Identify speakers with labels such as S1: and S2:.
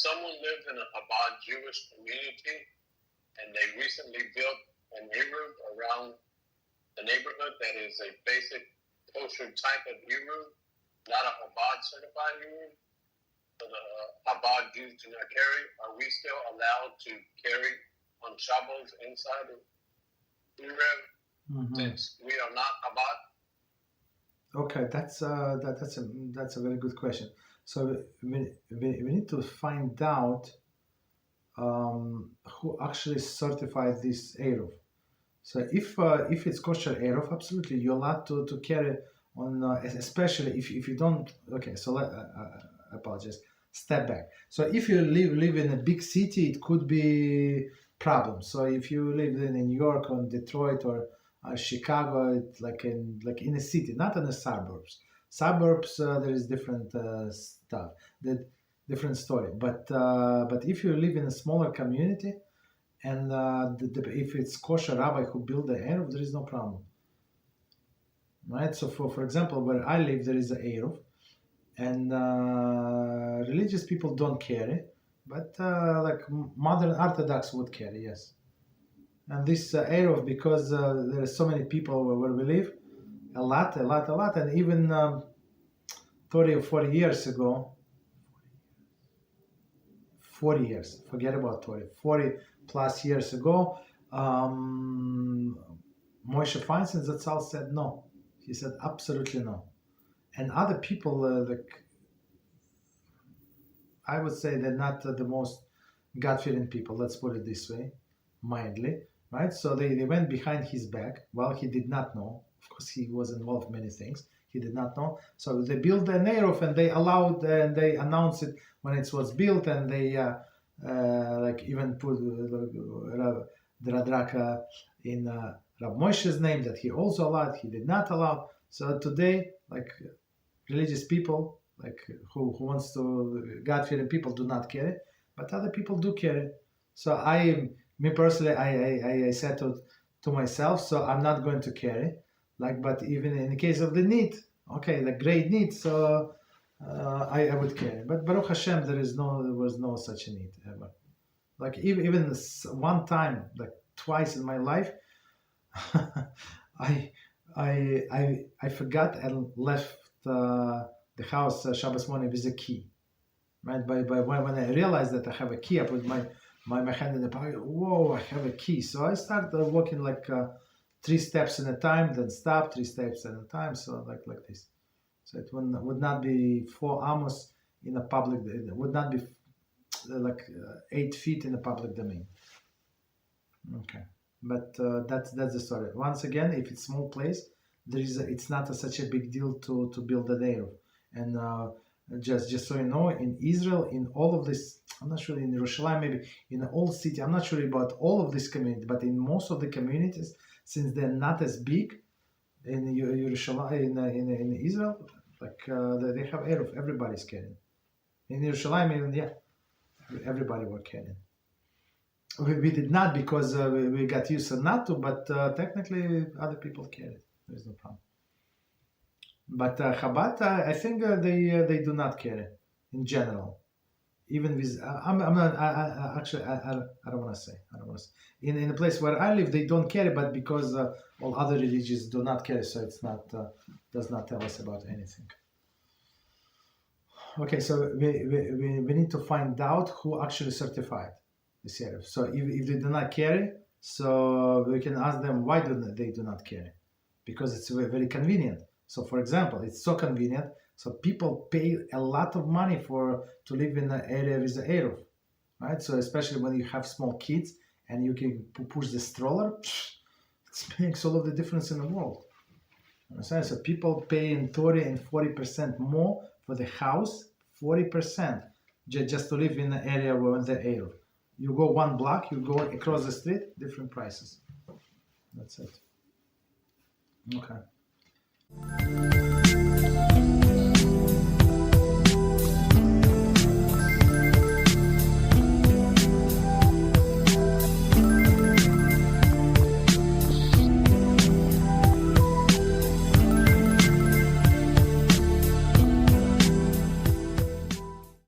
S1: someone lives in a Chabad Jewish community and they recently built an Eruv around the neighborhood that is a basic kosher type of Eruv, not a Chabad certified Eruv, so the Chabad Jews do not carry, are we still allowed to carry on Shabbos inside of Eruv since we are not Chabad?
S2: Okay, that's a very good question. So we need to find out who actually certified this Eruv. So if it's kosher Eruv, absolutely you're allowed to carry on, especially if you don't. Okay, so I apologize. Step back. So if you live in a big city, it could be problem. So if you live in New York or Detroit or Chicago, it's like in a city, not in the suburbs. Suburbs, there is different stuff, different story. But if you live in a smaller community, and if it's kosher rabbi who built the Eruv, there is no problem, right? So for example, where I live, there is a Eruv, and religious people don't carry, but like modern Orthodox would carry, yes. And this Eruv, because there are so many people where we live, a lot, and even 30 or 40 years ago, 40 years, forget about 40 plus years ago, Moshe Feinstein Zatzal said no. He said absolutely no. And other people, I would say they're not the most God-fearing people, let's put it this way, mildly, right? So they went behind his back. Well, he did not know. Of course, he was involved in many things. He did not know. So they built an Eruv and they allowed, and they announced it when it was built, and they even put the Radraka in Rab Moshe's name that he also allowed, he did not allow. So today, religious people, who wants to, God-fearing people do not carry, but other people do carry. So me personally, I said to myself, so I'm not going to carry. But even in the case of the need, okay, the great need, so I would carry. But Baruch Hashem, there was no such a need ever. Even this one time, twice in my life, I forgot and left the house Shabbos morning with a key. Right? When I realized that I have a key, I put my hand in the pocket. Whoa, I have a key. So I started walking 3 steps at a time, then stop, 3 steps at a time. So like this. So it would not be 4 amos in a public. It would not be 8 feet in a public domain. Okay, but that's the story. Once again, if it's small place, it's not such a big deal to build a Eruv. And just so you know, in Israel, in all of this, I'm not sure in Yerushalayim, maybe in the old city, I'm not sure about all of this community, but in most of the communities, since they're not as big in Yerushalayim, in Israel, they have Eruv, everybody's carrying. In Yerushalayim, everybody were carrying. We did not because we got used to not to, but technically other people carried. There's no problem. But Chabad, I think they do not carry in general. Even with, I don't want to say. In a place where I live, they don't carry, but because all other religions do not carry, so it's not does not tell us about anything. Okay, so we need to find out who actually certified this Eruv. So if they do not carry, so we can ask them why they do not carry, because it's very, very convenient. So for example, it's so convenient, so people pay a lot of money to live in an area with the Eruv, right? So especially when you have small kids and you can push the stroller, it makes all of the difference in the world. Understand? So people pay in 30 and 40% more for the house, 40% just to live in an area where the Eruv. You go 1 block, you go across the street, different prices. That's it. Okay.